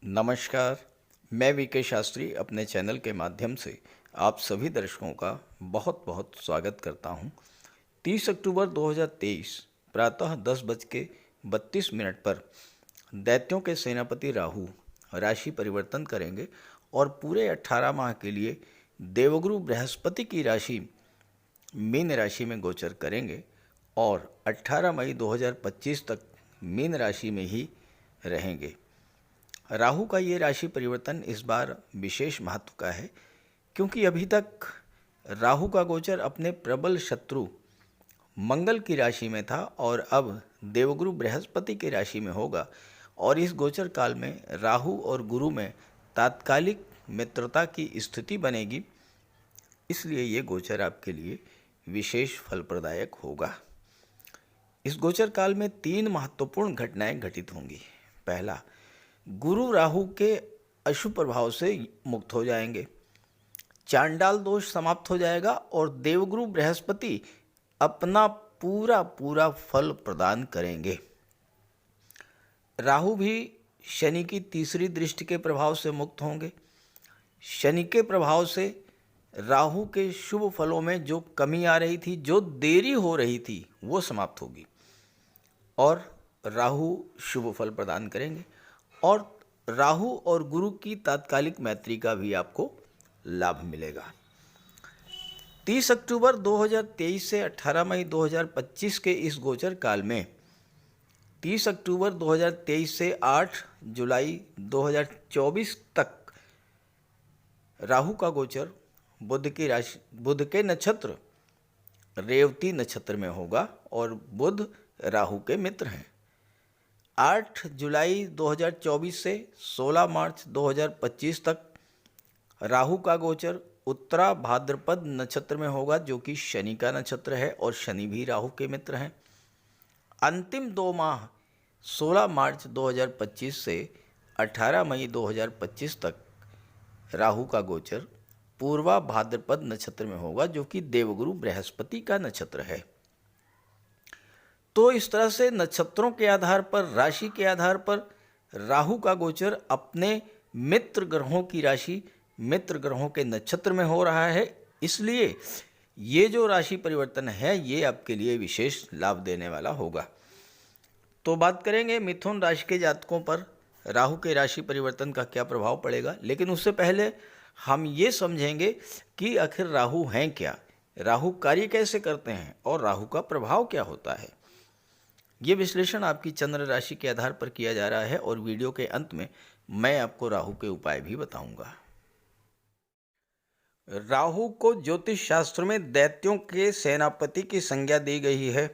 नमस्कार। मैं वीके शास्त्री अपने चैनल के माध्यम से आप सभी दर्शकों का बहुत बहुत स्वागत करता हूं। 30 अक्टूबर 2023 प्रातः 10:32 पर दैत्यों के सेनापति राहु राशि परिवर्तन करेंगे और पूरे 18 माह के लिए देवगुरु बृहस्पति की राशि मीन राशि में गोचर करेंगे और 18 मई 2025 तक मीन राशि में ही रहेंगे। राहु का ये राशि परिवर्तन इस बार विशेष महत्व का है क्योंकि अभी तक राहु का गोचर अपने प्रबल शत्रु मंगल की राशि में था और अब देवगुरु बृहस्पति की राशि में होगा और इस गोचर काल में राहु और गुरु में तात्कालिक मित्रता की स्थिति बनेगी। इसलिए ये गोचर आपके लिए विशेष फलप्रदायक होगा। इस गोचर काल में 3 महत्वपूर्ण घटनाएं घटित होंगी। पहला, गुरु राहु के अशुभ प्रभाव से मुक्त हो जाएंगे, चांडाल दोष समाप्त हो जाएगा और देवगुरु बृहस्पति अपना पूरा फल प्रदान करेंगे। राहु भी शनि की तीसरी दृष्टि के प्रभाव से मुक्त होंगे। शनि के प्रभाव से राहु के शुभ फलों में जो कमी आ रही थी, जो देरी हो रही थी, वो समाप्त होगी और राहु शुभ फल प्रदान करेंगे और राहु और गुरु की तात्कालिक मैत्री का भी आपको लाभ मिलेगा। 30 अक्टूबर 2023 से 18 मई 2025 के इस गोचर काल में 30 अक्टूबर 2023 से 8 जुलाई 2024 तक राहु का गोचर बुध के नक्षत्र रेवती नक्षत्र में होगा और बुध राहु के मित्र हैं। 8 जुलाई 2024 से 16 मार्च 2025 तक राहु का गोचर उत्तरा भाद्रपद नक्षत्र में होगा जो कि शनि का नक्षत्र है और शनि भी राहु के मित्र हैं। अंतिम 2 माह 16 मार्च 2025 से 18 मई 2025 तक राहु का गोचर पूर्वा भाद्रपद नक्षत्र में होगा जो कि देवगुरु बृहस्पति का नक्षत्र है। तो इस तरह से नक्षत्रों के आधार पर, राशि के आधार पर राहु का गोचर अपने मित्र ग्रहों की राशि, मित्र ग्रहों के नक्षत्र में हो रहा है। इसलिए ये जो राशि परिवर्तन है ये आपके लिए विशेष लाभ देने वाला होगा। तो बात करेंगे मिथुन राशि के जातकों पर राहु के राशि परिवर्तन का क्या प्रभाव पड़ेगा, लेकिन उससे पहले हम ये समझेंगे कि आखिर राहु हैं क्या, राहु कार्य कैसे करते हैं और राहु का प्रभाव क्या होता है। ये विश्लेषण आपकी चंद्र राशि के आधार पर किया जा रहा है और वीडियो के अंत में मैं आपको राहु के उपाय भी बताऊंगा। राहु को ज्योतिष शास्त्र में दैत्यों के सेनापति की संज्ञा दी गई है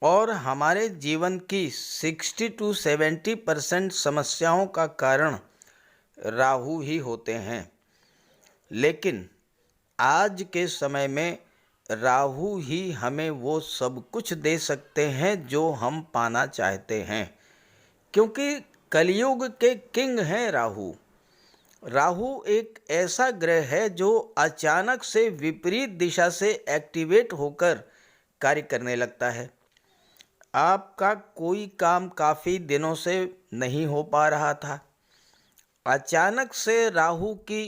और हमारे जीवन की 60 to 70% समस्याओं का कारण राहु ही होते हैं। लेकिन आज के समय में राहु ही हमें वो सब कुछ दे सकते हैं जो हम पाना चाहते हैं, क्योंकि कलयुग के किंग हैं राहु। राहु एक ऐसा ग्रह है जो अचानक से विपरीत दिशा से एक्टिवेट होकर कार्य करने लगता है। आपका कोई काम काफ़ी दिनों से नहीं हो पा रहा था, अचानक से राहु की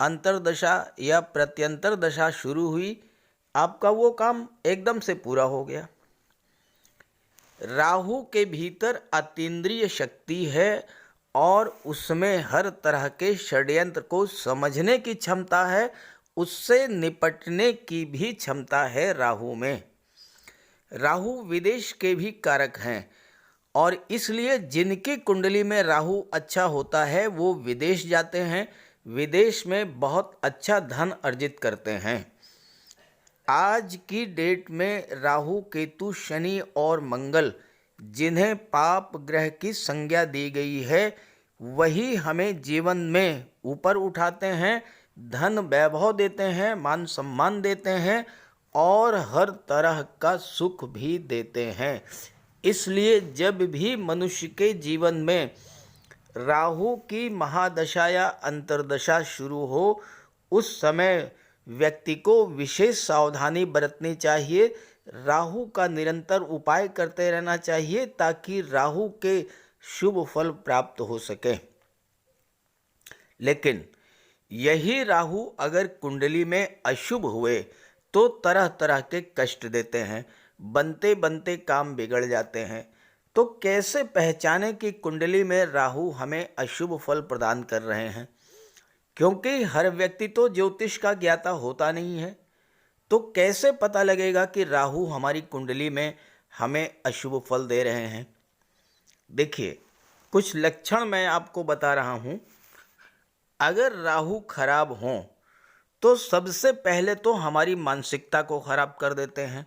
अंतर्दशा या प्रत्यंतर दशा शुरू हुई, आपका वो काम एकदम से पूरा हो गया। राहु के भीतर अतीन्द्रिय शक्ति है और उसमें हर तरह के षड्यंत्र को समझने की क्षमता है, उससे निपटने की भी क्षमता है राहु में। राहु विदेश के भी कारक हैं और इसलिए जिनकी कुंडली में राहु अच्छा होता है वो विदेश जाते हैं, विदेश में बहुत अच्छा धन अर्जित करते हैं। आज की डेट में राहु, केतु, शनि और मंगल जिन्हें पाप ग्रह की संज्ञा दी गई है वही हमें जीवन में ऊपर उठाते हैं, धन वैभव देते हैं, मान सम्मान देते हैं और हर तरह का सुख भी देते हैं। इसलिए जब भी मनुष्य के जीवन में राहु की महादशा या अंतर्दशा शुरू हो उस समय व्यक्ति को विशेष सावधानी बरतनी चाहिए, राहु का निरंतर उपाय करते रहना चाहिए ताकि राहु के शुभ फल प्राप्त हो सके। लेकिन यही राहु अगर कुंडली में अशुभ हुए तो तरह तरह के कष्ट देते हैं, बनते बनते काम बिगड़ जाते हैं। तो कैसे पहचाने कि कुंडली में राहु हमें अशुभ फल प्रदान कर रहे हैं? क्योंकि हर व्यक्ति तो ज्योतिष का ज्ञाता होता नहीं है, तो कैसे पता लगेगा कि राहु हमारी कुंडली में हमें अशुभ फल दे रहे हैं? देखिए, कुछ लक्षण मैं आपको बता रहा हूं। अगर राहु खराब हो तो सबसे पहले तो हमारी मानसिकता को खराब कर देते हैं।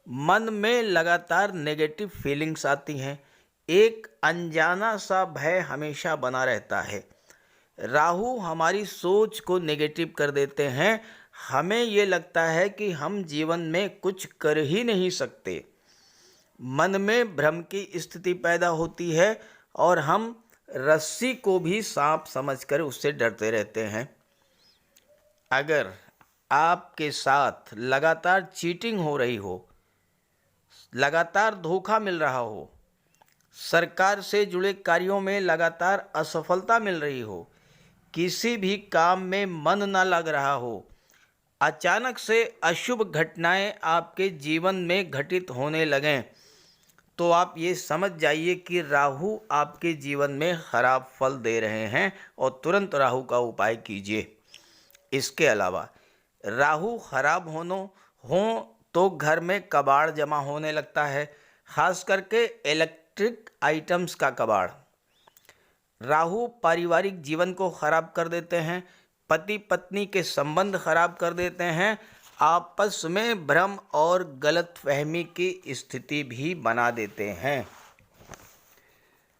मन में लगातार नेगेटिव फीलिंग्स आती हैं, एक अनजाना सा भय हमेशा बना रहता है। राहु हमारी सोच को नेगेटिव कर देते हैं, हमें ये लगता है कि हम जीवन में कुछ कर ही नहीं सकते। मन में भ्रम की स्थिति पैदा होती है और हम रस्सी को भी सांप समझकर उससे डरते रहते हैं। अगर आपके साथ लगातार चीटिंग हो रही हो, लगातार धोखा मिल रहा हो, सरकार से जुड़े कार्यों में लगातार असफलता मिल रही हो, किसी भी काम में मन ना लग रहा हो, अचानक से अशुभ घटनाएं आपके जीवन में घटित होने लगें, तो आप ये समझ जाइए कि राहु आपके जीवन में खराब फल दे रहे हैं और तुरंत राहु का उपाय कीजिए। इसके अलावा राहु खराब हो तो घर में कबाड़ जमा होने लगता है, खास करके इलेक्ट्रिक आइटम्स का कबाड़। राहु पारिवारिक जीवन को खराब कर देते हैं, पति पत्नी के संबंध खराब कर देते हैं, आपस में भ्रम और गलतफहमी की स्थिति भी बना देते हैं।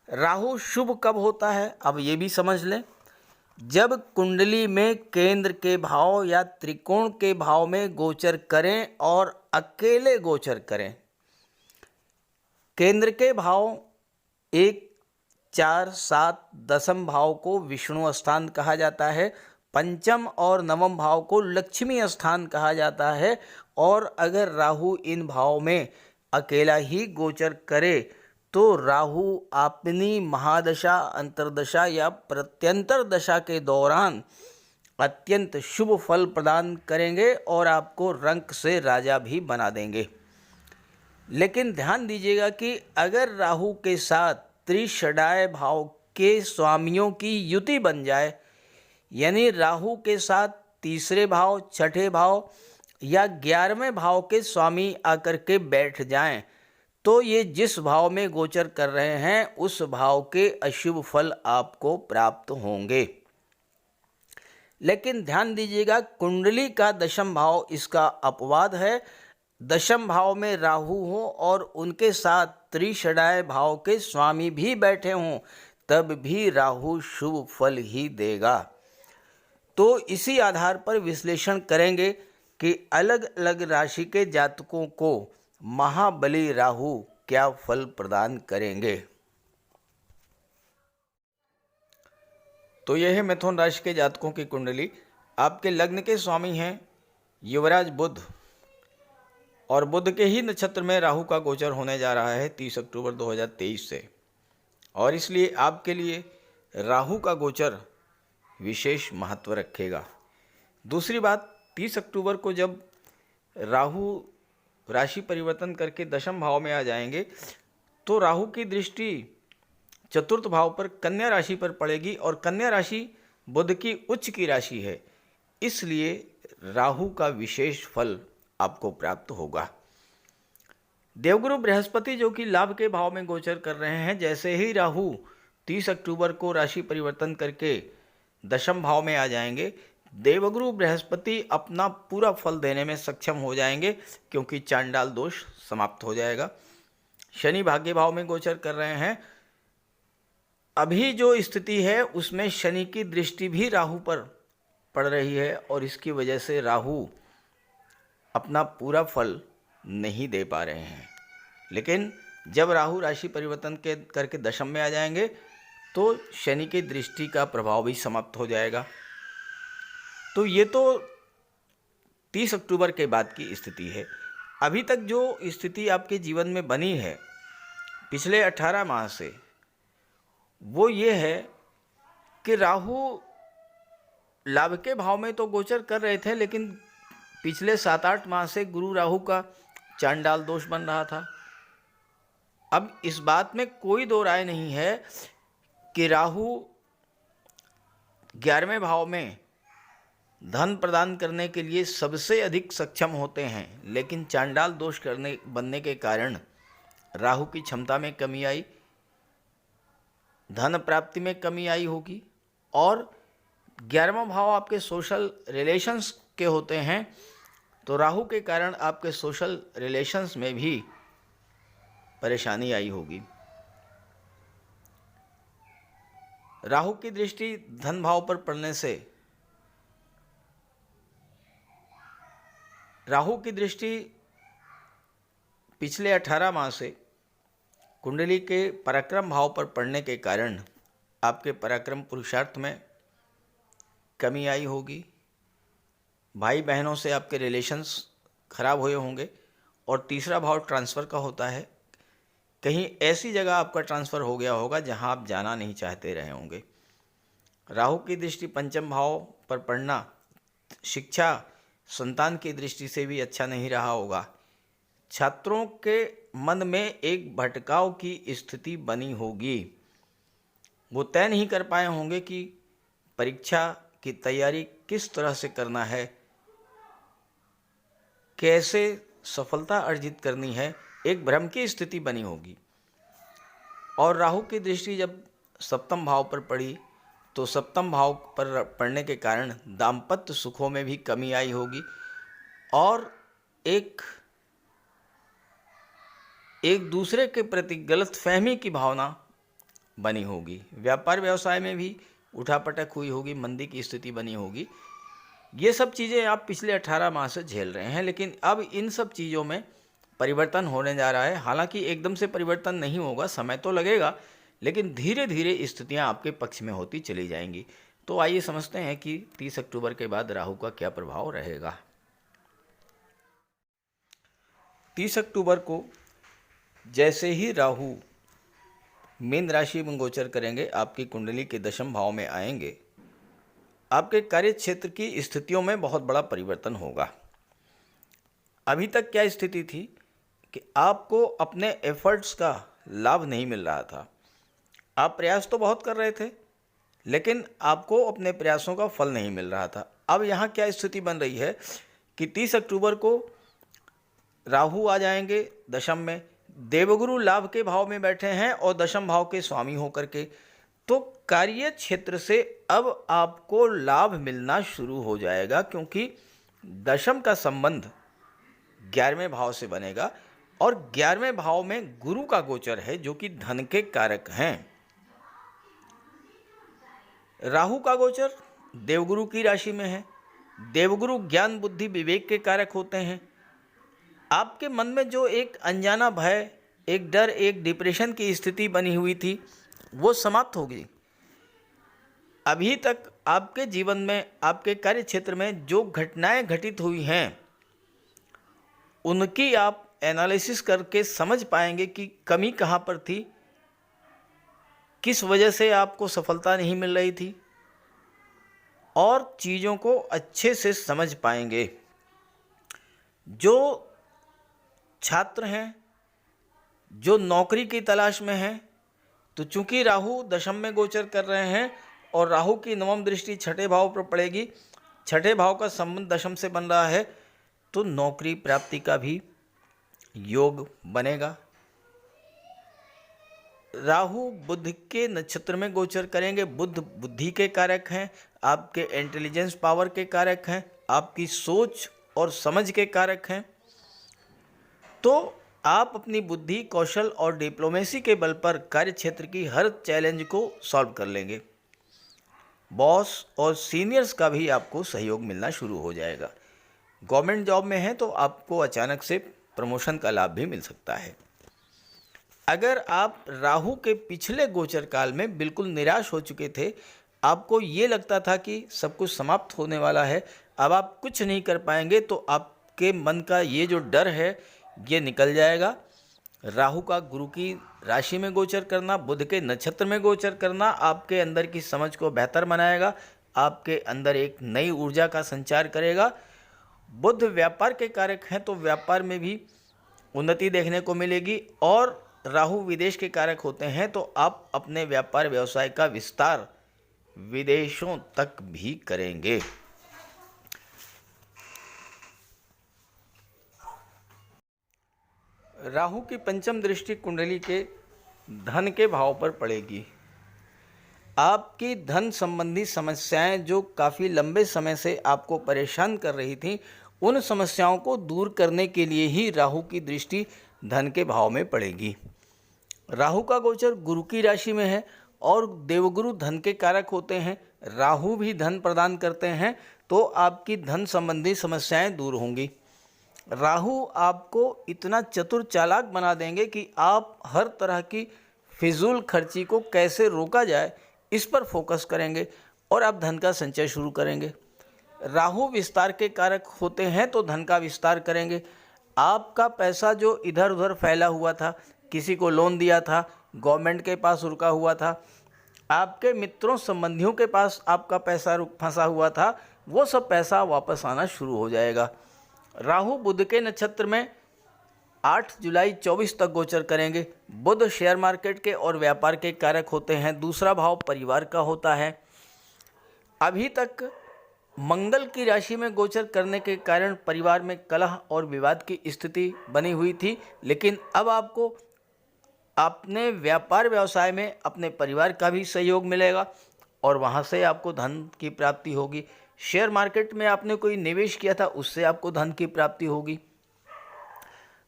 राहु शुभ कब होता है, अब ये भी समझ लें। जब कुंडली में केंद्र के भाव या त्रिकोण के भाव में गोचर करें और अकेले गोचर करें। केंद्र के भाव 1, 4, 7, दशम भाव को विष्णु स्थान कहा जाता है, पंचम और नवम भाव को लक्ष्मी स्थान कहा जाता है। और अगर राहु इन भाव में अकेला ही गोचर करे तो राहु अपनी महादशा, अंतर्दशा या प्रत्यंतर दशा के दौरान अत्यंत शुभ फल प्रदान करेंगे और आपको रंक से राजा भी बना देंगे। लेकिन ध्यान दीजिएगा कि अगर राहु के साथ त्रिषडाय भाव के स्वामियों की युति बन जाए, यानी राहु के साथ तीसरे भाव, छठे भाव या 11वें भाव के स्वामी आकर के बैठ जाएं, तो ये जिस भाव में गोचर कर रहे हैं उस भाव के अशुभ फल आपको प्राप्त होंगे। लेकिन ध्यान दीजिएगा, कुंडली का दशम भाव इसका अपवाद है। दशम भाव में राहु हो और उनके साथ त्रिषडाय भाव के स्वामी भी बैठे हों, तब भी राहु शुभ फल ही देगा। तो इसी आधार पर विश्लेषण करेंगे कि अलग अलग राशि के जातकों को महाबली राहु क्या फल प्रदान करेंगे। तो यह है मिथुन राशि के जातकों की कुंडली। आपके लग्न के स्वामी हैं युवराज बुध, और बुध के ही नक्षत्र में राहु का गोचर होने जा रहा है 30 अक्टूबर 2023 से, और इसलिए आपके लिए राहु का गोचर विशेष महत्व रखेगा। दूसरी बात, 30 अक्टूबर को जब राहु राशि परिवर्तन करके दशम भाव में आ जाएंगे तो राहु की दृष्टि चतुर्थ भाव पर कन्या राशि पर पड़ेगी, और कन्या राशि बुध की उच्च की राशि है, इसलिए राहु का विशेष फल आपको प्राप्त होगा। देवगुरु बृहस्पति जो कि लाभ के भाव में गोचर कर रहे हैं, जैसे ही राहु 30 अक्टूबर को राशि परिवर्तन करके दशम भाव में आ जाएंगे, देवगुरु बृहस्पति अपना पूरा फल देने में सक्षम हो जाएंगे, क्योंकि चांडाल दोष समाप्त हो जाएगा। शनि भाग्य भाव में गोचर कर रहे हैं। अभी जो स्थिति है उसमें शनि की दृष्टि भी राहु पर पड़ रही है, और इसकी वजह से राहु अपना पूरा फल नहीं दे पा रहे हैं। लेकिन जब राहु राशि परिवर्तन करके दशम में आ जाएंगे तो शनि की दृष्टि का प्रभाव भी समाप्त हो जाएगा। तो ये तो 30 अक्टूबर के बाद की स्थिति है। अभी तक जो स्थिति आपके जीवन में बनी है पिछले 18 माह से, वो ये है कि राहु लाभ के भाव में तो गोचर कर रहे थे, लेकिन पिछले 7-8 माह से गुरु राहु का चांडाल दोष बन रहा था। अब इस बात में कोई दो राय नहीं है कि राहु 11वें भाव में धन प्रदान करने के लिए सबसे अधिक सक्षम होते हैं, लेकिन चांडाल दोष बनने के कारण राहु की क्षमता में कमी आई, धन प्राप्ति में कमी आई होगी। और 11वां भाव आपके सोशल रिलेशंस के होते हैं, तो राहु के कारण आपके सोशल रिलेशंस में भी परेशानी आई होगी। राहु की दृष्टि धन भाव पर पड़ने से, राहु की दृष्टि पिछले 18 माह से कुंडली के पराक्रम भाव पर पड़ने के कारण आपके पराक्रम पुरुषार्थ में कमी आई होगी। भाई बहनों से आपके रिलेशंस खराब हुए होंगे। और तीसरा भाव ट्रांसफ़र का होता है, कहीं ऐसी जगह आपका ट्रांसफ़र हो गया होगा जहां आप जाना नहीं चाहते रहे होंगे। राहु की दृष्टि पंचम भाव पर पड़ना शिक्षा, संतान की दृष्टि से भी अच्छा नहीं रहा होगा। छात्रों के मन में एक भटकाव की स्थिति बनी होगी। वो तय नहीं कर पाए होंगे कि परीक्षा की तैयारी किस तरह से करना है, कैसे सफलता अर्जित करनी है, एक भ्रम की स्थिति बनी होगी। और राहु की दृष्टि जब सप्तम भाव पर पड़ी तो सप्तम भाव पर पड़ने के कारण दाम्पत्य सुखों में भी कमी आई होगी और एक दूसरे के प्रति गलतफहमी की भावना बनी होगी। व्यापार व्यवसाय में भी उठापटक हुई होगी, मंदी की स्थिति बनी होगी। ये सब चीज़ें आप पिछले 18 माह से झेल रहे हैं, लेकिन अब इन सब चीज़ों में परिवर्तन होने जा रहा है। हालांकि एकदम से परिवर्तन नहीं होगा, समय तो लगेगा, लेकिन धीरे धीरे स्थितियां आपके पक्ष में होती चली जाएंगी। तो आइए समझते हैं कि 30 अक्टूबर के बाद राहु का क्या प्रभाव रहेगा। 30 अक्टूबर को जैसे ही राहु मीन राशि में गोचर करेंगे, आपकी कुंडली के दशम भाव में आएंगे, आपके कार्य क्षेत्र की स्थितियों में बहुत बड़ा परिवर्तन होगा। अभी तक क्या स्थिति थी कि आपको अपने एफर्ट्स का लाभ नहीं मिल रहा था। आप प्रयास तो बहुत कर रहे थे, लेकिन आपको अपने प्रयासों का फल नहीं मिल रहा था। अब यहाँ क्या स्थिति बन रही है कि 30 अक्टूबर को राहु आ जाएंगे दशम में, देवगुरु लाभ के भाव में बैठे हैं और दशम भाव के स्वामी होकर के, तो कार्य क्षेत्र से अब आपको लाभ मिलना शुरू हो जाएगा, क्योंकि दशम का संबंध 11वें भाव से बनेगा और 11वें भाव में गुरु का गोचर है जो कि धन के कारक हैं। राहु का गोचर देवगुरु की राशि में है। देवगुरु ज्ञान, बुद्धि, विवेक के कारक होते हैं। आपके मन में जो एक अनजाना भय, एक डर, एक डिप्रेशन की स्थिति बनी हुई थी, वो समाप्त हो गई। अभी तक आपके जीवन में, आपके कार्य क्षेत्र में जो घटनाएं घटित हुई हैं, उनकी आप एनालिसिस करके समझ पाएंगे कि कमी कहाँ पर थी, किस वजह से आपको सफलता नहीं मिल रही थी, और चीज़ों को अच्छे से समझ पाएंगे। जो छात्र हैं, जो नौकरी की तलाश में हैं, तो चूंकि राहु दशम में गोचर कर रहे हैं और राहु की नवम दृष्टि छठे भाव पर पड़ेगी, छठे भाव का संबंध दशम से बन रहा है, तो नौकरी प्राप्ति का भी योग बनेगा। राहु बुध के नक्षत्र में गोचर करेंगे। बुध बुद्धि के कारक हैं, आपके इंटेलिजेंस पावर के कारक हैं, आपकी सोच और समझ के कारक हैं। तो आप अपनी बुद्धि, कौशल और डिप्लोमेसी के बल पर कार्य क्षेत्र की हर चैलेंज को सॉल्व कर लेंगे। बॉस और सीनियर्स का भी आपको सहयोग मिलना शुरू हो जाएगा। गवर्नमेंट जॉब में है तो आपको अचानक से प्रमोशन का लाभ भी मिल सकता है। अगर आप राहु के पिछले गोचर काल में बिल्कुल निराश हो चुके थे, आपको ये लगता था कि सब कुछ समाप्त होने वाला है, अब आप कुछ नहीं कर पाएंगे, तो आपके मन का ये जो डर है ये निकल जाएगा। राहु का गुरु की राशि में गोचर करना, बुध के नक्षत्र में गोचर करना आपके अंदर की समझ को बेहतर बनाएगा। आपके अंदर एक नई ऊर्जा का संचार करेगा। बुध व्यापार के कारक हैं, तो व्यापार में भी उन्नति देखने को मिलेगी। और राहु विदेश के कारक होते हैं, तो आप अपने व्यापार व्यवसाय का विस्तार विदेशों तक भी करेंगे। राहु की पंचम दृष्टि कुंडली के धन के भाव पर पड़ेगी। आपकी धन संबंधी समस्याएं जो काफ़ी लंबे समय से आपको परेशान कर रही थीं, उन समस्याओं को दूर करने के लिए ही राहु की दृष्टि धन के भाव में पड़ेगी। राहु का गोचर गुरु की राशि में है और देवगुरु धन के कारक होते हैं। राहु भी धन प्रदान करते हैं, तो आपकी धन संबंधी समस्याएं दूर होंगी। राहु आपको इतना चतुर चालाक बना देंगे कि आप हर तरह की फिजूल खर्ची को कैसे रोका जाए इस पर फोकस करेंगे और आप धन का संचय शुरू करेंगे। राहु विस्तार के कारक होते हैं, तो धन का विस्तार करेंगे। आपका पैसा जो इधर उधर फैला हुआ था, किसी को लोन दिया था, गवर्नमेंट के पास रुका हुआ था, आपके मित्रों संबंधियों के पास आपका पैसा फंसा हुआ था, वो सब पैसा वापस आना शुरू हो जाएगा। राहु बुध के नक्षत्र में 8 जुलाई 24 तक गोचर करेंगे। बुध शेयर मार्केट के और व्यापार के कारक होते हैं। दूसरा भाव परिवार का होता है। अभी तक मंगल की राशि में गोचर करने के कारण परिवार में कलह और विवाद की स्थिति बनी हुई थी, लेकिन अब आपको अपने व्यापार व्यवसाय में अपने परिवार का भी सहयोग मिलेगा और वहां से आपको धन की प्राप्ति होगी। शेयर मार्केट में आपने कोई निवेश किया था, उससे आपको धन की प्राप्ति होगी।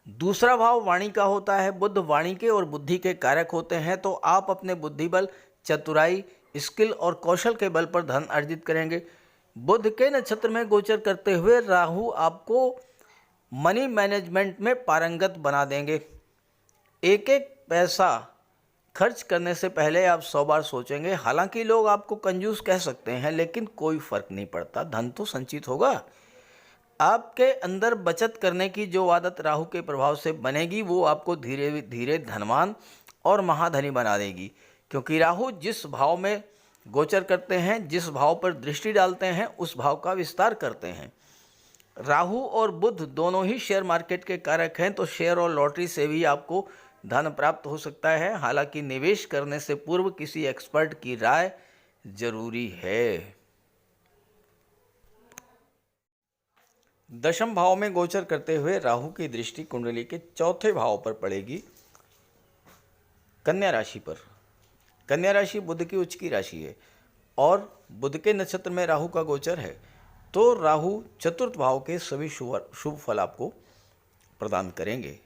दूसरा भाव वाणी का होता है। बुध वाणी के और बुद्धि के कारक होते हैं, तो आप अपने बुद्धि बल, चतुराई, स्किल और कौशल के बल पर धन अर्जित करेंगे। बुध के नक्षत्र में गोचर करते हुए राहु आपको मनी मैनेजमेंट में पारंगत बना देंगे। एक एक पैसा खर्च करने से पहले आप 100 बार सोचेंगे। हालांकि लोग आपको कंजूस कह सकते हैं, लेकिन कोई फर्क नहीं पड़ता, धन तो संचित होगा। आपके अंदर बचत करने की जो आदत राहु के प्रभाव से बनेगी, वो आपको धीरे धीरे धनवान और महाधनी बना देगी, क्योंकि राहु जिस भाव में गोचर करते हैं, जिस भाव पर दृष्टि डालते हैं, उस भाव का विस्तार करते हैं। राहु और बुध दोनों ही शेयर मार्केट के कारक हैं, तो शेयर और लॉटरी से भी आपको धन प्राप्त हो सकता है। हालांकि निवेश करने से पूर्व किसी एक्सपर्ट की राय जरूरी है। दशम भाव में गोचर करते हुए राहु की दृष्टि कुंडली के चौथे भाव पर पड़ेगी, कन्या राशि पर। कन्या राशि बुध की उच्च की राशि है और बुध के नक्षत्र में राहु का गोचर है, तो राहु चतुर्थ भाव के सभी शुभ फल आपको प्रदान करेंगे।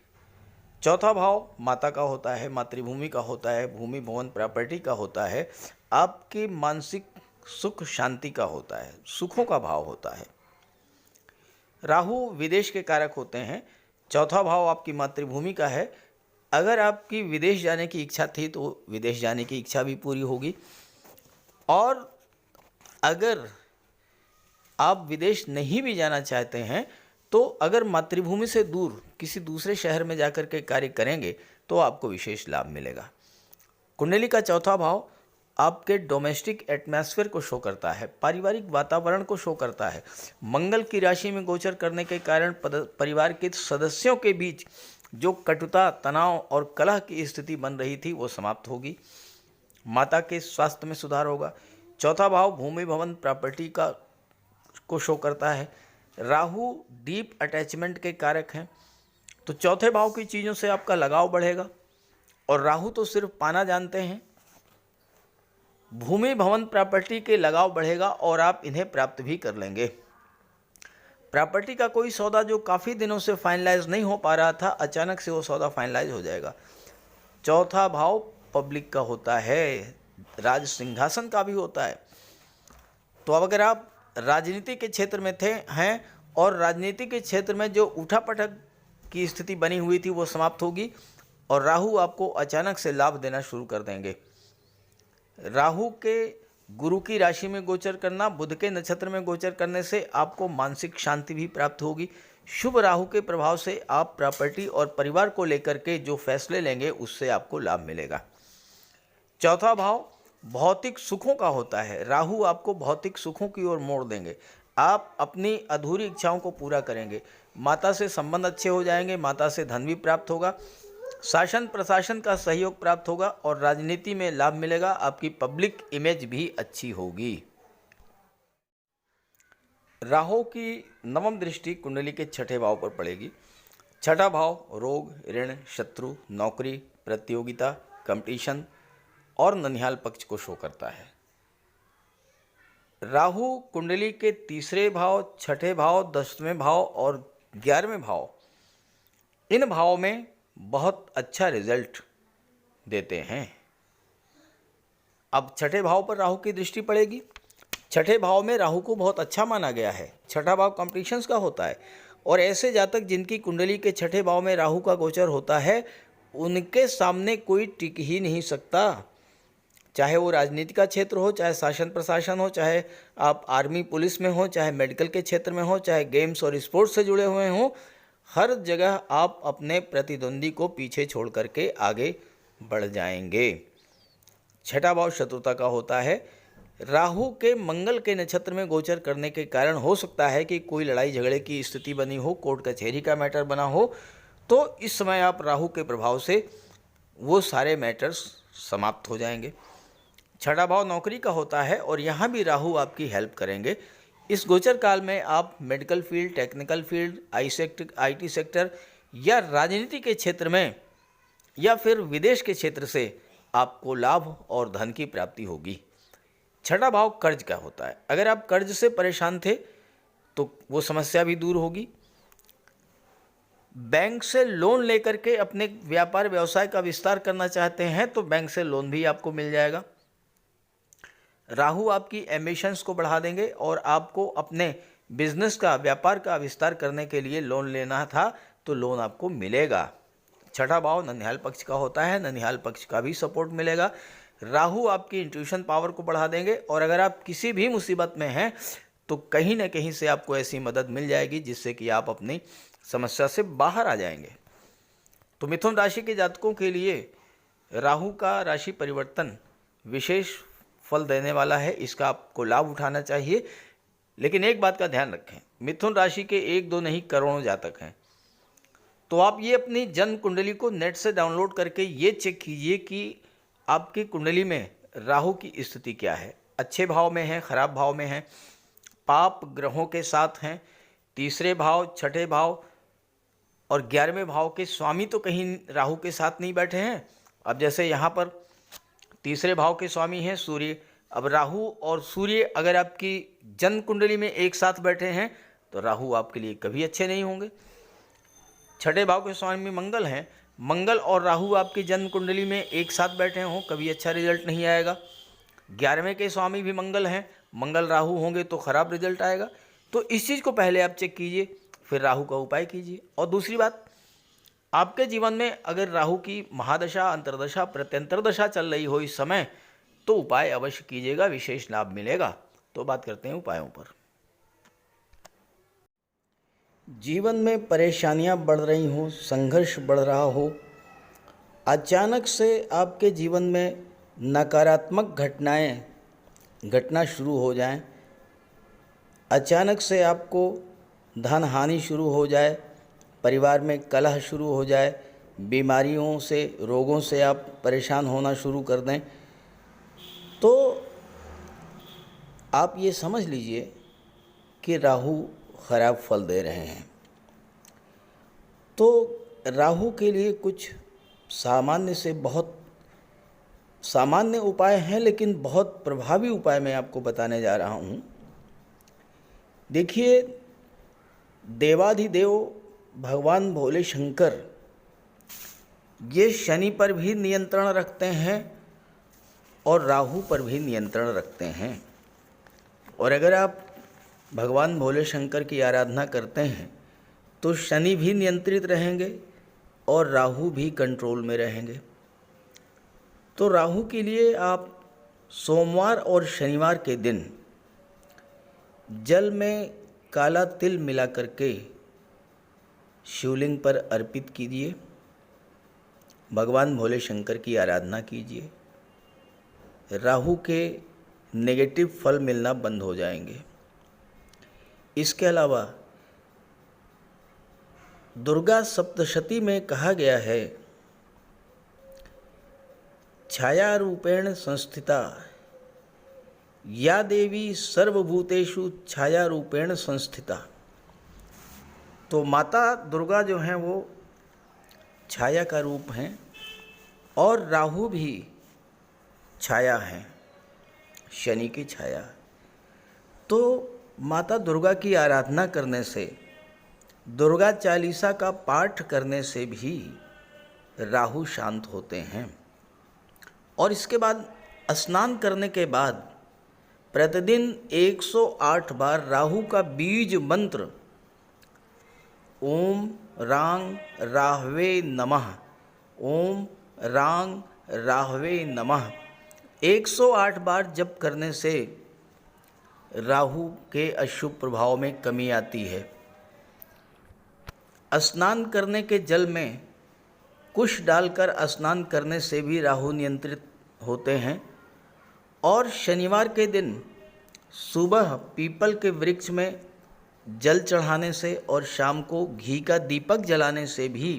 चौथा भाव माता का होता है, मातृभूमि का होता है, भूमि भवन प्रॉपर्टी का होता है, आपकी मानसिक सुख शांति का होता है, सुखों का भाव होता है। राहु विदेश के कारक होते हैं। चौथा भाव आपकी मातृभूमि का है। अगर आपकी विदेश जाने की इच्छा थी तो विदेश जाने की इच्छा भी पूरी होगी, और अगर आप विदेश नहीं भी जाना चाहते हैं तो अगर मातृभूमि से दूर किसी दूसरे शहर में जाकर के कार्य करेंगे तो आपको विशेष लाभ मिलेगा। कुंडली का चौथा भाव आपके डोमेस्टिक एटमॉस्फेयर को शो करता है, पारिवारिक वातावरण को शो करता है। मंगल की राशि में गोचर करने के कारण परिवार के सदस्यों के बीच जो कटुता, तनाव और कलह की स्थिति बन रही थी वो समाप्त होगी। माता के स्वास्थ्य में सुधार होगा। चौथा भाव भूमि भवन प्रॉपर्टी का को शो करता है। राहु डीप अटैचमेंट के कारक हैं, तो चौथे भाव की चीज़ों से आपका लगाव बढ़ेगा, और राहु तो सिर्फ पाना जानते हैं। भूमि भवन प्रॉपर्टी के लगाव बढ़ेगा और आप इन्हें प्राप्त भी कर लेंगे। प्रॉपर्टी का कोई सौदा जो काफ़ी दिनों से फाइनलाइज नहीं हो पा रहा था, अचानक से वो सौदा फाइनलाइज हो जाएगा। चौथा भाव पब्लिक का होता है, राज सिंहासन का भी होता है। तो अब अगर आप राजनीति के क्षेत्र में हैं और राजनीति के क्षेत्र में जो उठापटक की स्थिति बनी हुई थी वो समाप्त होगी, और राहु आपको अचानक से लाभ देना शुरू कर देंगे। राहु के गुरु की राशि में गोचर करना, बुध के नक्षत्र में गोचर करने से आपको मानसिक शांति भी प्राप्त होगी। शुभ राहु के प्रभाव से आप प्रॉपर्टी और परिवार को लेकर के जो फैसले लेंगे उससे आपको लाभ मिलेगा। चौथा भाव भौतिक सुखों का होता है। राहु आपको भौतिक सुखों की ओर मोड़ देंगे। आप अपनी अधूरी इच्छाओं को पूरा करेंगे। माता से संबंध अच्छे हो जाएंगे, माता से धन भी प्राप्त होगा, शासन प्रशासन का सहयोग प्राप्त होगा और राजनीति में लाभ मिलेगा। आपकी पब्लिक इमेज भी अच्छी होगी। राहु की नवम दृष्टि कुंडली के छठे भाव पर पड़ेगी। छठा भाव रोग, ऋण, शत्रु, नौकरी, प्रतियोगिता, कंपटीशन और ननिहाल पक्ष को शो करता है। राहु कुंडली के तीसरे भाव, छठे भाव, 10वें भाव और 11वें भाव, इन भावों में बहुत अच्छा रिजल्ट देते हैं। अब छठे भाव पर राहु की दृष्टि पड़ेगी। छठे भाव में राहु को बहुत अच्छा माना गया है। छठा भाव कॉम्पिटिशन्स का होता है और ऐसे जातक जिनकी कुंडली के छठे भाव में राहु का गोचर होता है, उनके सामने कोई टिक ही नहीं सकता। चाहे वो राजनीति का क्षेत्र हो, चाहे शासन प्रशासन हो, चाहे आप आर्मी पुलिस में हो, चाहे मेडिकल के क्षेत्र में हो, चाहे गेम्स और स्पोर्ट्स से जुड़े हुए हों, हर जगह आप अपने प्रतिद्वंदी को पीछे छोड़ करके आगे बढ़ जाएंगे। छठा भाव शत्रुता का होता है। राहु के मंगल के नक्षत्र में गोचर करने के कारण हो सकता है कि कोई लड़ाई झगड़े की स्थिति बनी हो, कोर्ट कचहरी का मैटर बना हो, तो इस समय आप राहु के प्रभाव से वो सारे मैटर्स समाप्त हो जाएंगे। छठा भाव नौकरी का होता है और यहाँ भी राहु आपकी हेल्प करेंगे। इस गोचर काल में आप medical field, technical field, IT sector या राजनीति के क्षेत्र में या फिर विदेश के क्षेत्र से आपको लाभ और धन की प्राप्ति होगी। छठा भाव कर्ज का होता है। अगर आप कर्ज से परेशान थे तो वो समस्या भी दूर होगी। बैंक से लोन लेकर के अपने व्यापार व्यवसाय का विस्तार करना चाहते हैं तो बैंक से लोन भी आपको मिल जाएगा। राहु आपकी एम्बिशंस को बढ़ा देंगे और आपको अपने बिजनेस का, व्यापार का विस्तार करने के लिए लोन लेना था तो लोन आपको मिलेगा। छठा भाव ननिहाल पक्ष का होता है, ननिहाल पक्ष का भी सपोर्ट मिलेगा। राहु आपकी इंट्यूशन पावर को बढ़ा देंगे और अगर आप किसी भी मुसीबत में हैं तो कहीं ना कहीं से आपको ऐसी मदद मिल जाएगी जिससे कि आप अपनी समस्या से बाहर आ जाएंगे। तो मिथुन राशि के जातकों के लिए राहु का राशि परिवर्तन विशेष फल देने वाला है, इसका आपको लाभ उठाना चाहिए। लेकिन एक बात का ध्यान रखें, मिथुन राशि के एक दो नहीं करोड़ों जातक हैं, तो आप ये अपनी जन्म कुंडली को नेट से डाउनलोड करके ये चेक कीजिए कि आपकी कुंडली में राहु की स्थिति क्या है। अच्छे भाव में है, खराब भाव में है, पाप ग्रहों के साथ हैं, तीसरे भाव, छठे भाव और 11वें भाव के स्वामी तो कहीं राहु के साथ नहीं बैठे हैं। अब जैसे यहाँ पर तीसरे भाव के स्वामी हैं सूर्य। अब राहु और सूर्य अगर आपकी जन्म कुंडली में एक साथ बैठे हैं तो राहु आपके लिए कभी अच्छे नहीं होंगे। छठे भाव के स्वामी मंगल हैं, मंगल और राहु आपकी जन्म कुंडली में एक साथ बैठे हों, कभी अच्छा रिजल्ट नहीं आएगा। 11वें के स्वामी भी मंगल हैं, मंगल राहु होंगे तो खराब रिजल्ट आएगा। तो इस चीज़ को पहले आप चेक कीजिए, फिर राहु का उपाय कीजिए। और दूसरी बात, आपके जीवन में अगर राहु की महादशा, अंतर्दशा, प्रत्यंतरदशा चल रही हो इस समय, तो उपाय अवश्य कीजिएगा, विशेष लाभ मिलेगा। तो बात करते हैं उपायों पर। जीवन में परेशानियां बढ़ रही हों, संघर्ष बढ़ रहा हो, अचानक से आपके जीवन में नकारात्मक घटनाएं घटना शुरू हो जाएं, अचानक से आपको धन हानि शुरू हो जाए, परिवार में कलह शुरू हो जाए, बीमारियों से, रोगों से आप परेशान होना शुरू कर दें, तो आप ये समझ लीजिए कि राहु खराब फल दे रहे हैं। तो राहु के लिए कुछ सामान्य से बहुत सामान्य उपाय हैं, लेकिन बहुत प्रभावी उपाय मैं आपको बताने जा रहा हूँ। देखिए, देवाधिदेव भगवान भोले शंकर ये शनि पर भी नियंत्रण रखते हैं और राहु पर भी नियंत्रण रखते हैं। और अगर आप भगवान भोले शंकर की आराधना करते हैं तो शनि भी नियंत्रित रहेंगे और राहु भी कंट्रोल में रहेंगे। तो राहु के लिए आप सोमवार और शनिवार के दिन जल में काला तिल मिला करके शिवलिंग पर अर्पित कीजिए, भगवान भोले शंकर की आराधना कीजिए। राहु के नेगेटिव फल मिलना बंद हो जाएंगे। इसके अलावा दुर्गा सप्तशती में कहा गया है, छाया रूपेण संस्थिता या देवी सर्वभूतेषु छाया रूपेण संस्थिता। तो माता दुर्गा जो हैं वो छाया का रूप हैं और राहु भी छाया हैं, शनि की छाया। तो माता दुर्गा की आराधना करने से, दुर्गा चालीसा का पाठ करने से भी राहु शांत होते हैं। और इसके बाद स्नान करने के बाद प्रतिदिन 108 बार राहु का बीज मंत्र ओम रांग राहवे नमः, ओम रांग राहवे नमः 108 बार जप करने से राहु के अशुभ प्रभाव में कमी आती है। स्नान करने के जल में कुश डालकर स्नान करने से भी राहु नियंत्रित होते हैं। और शनिवार के दिन सुबह पीपल के वृक्ष में जल चढ़ाने से और शाम को घी का दीपक जलाने से भी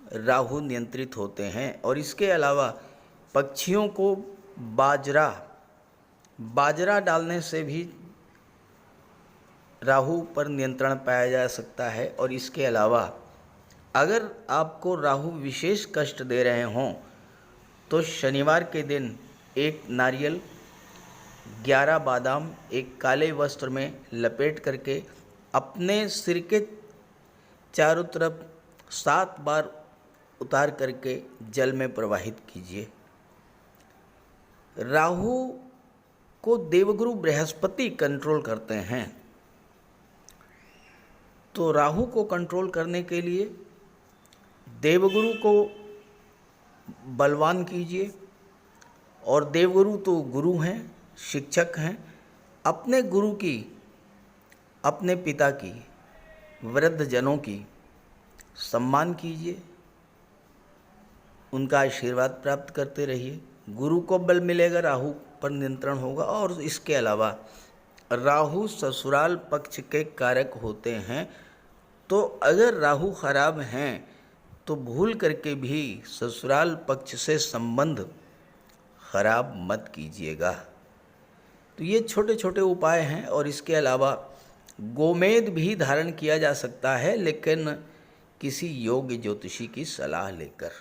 राहु नियंत्रित होते हैं। और इसके अलावा पक्षियों को बाजरा डालने से भी राहु पर नियंत्रण पाया जा सकता है। और इसके अलावा अगर आपको राहु विशेष कष्ट दे रहे हों तो शनिवार के दिन एक नारियल, 11 बादाम एक काले वस्त्र में लपेट करके अपने सिर के चारों तरफ 7 बार उतार करके जल में प्रवाहित कीजिए। राहु को देवगुरु बृहस्पति कंट्रोल करते हैं। तो राहु को कंट्रोल करने के लिए देवगुरु को बलवान कीजिए। और देवगुरु तो गुरु हैं, शिक्षक हैं। अपने गुरु की, अपने पिता की, वृद्ध जनों की सम्मान कीजिए, उनका आशीर्वाद प्राप्त करते रहिए। गुरु को बल मिलेगा, राहु पर नियंत्रण होगा। और इसके अलावा राहु ससुराल पक्ष के कारक होते हैं। तो अगर राहु खराब हैं तो भूल करके भी ससुराल पक्ष से संबंध खराब मत कीजिएगा। तो ये छोटे छोटे उपाय हैं। और इसके अलावा गोमेद भी धारण किया जा सकता है, लेकिन किसी योग्य ज्योतिषी की सलाह लेकर।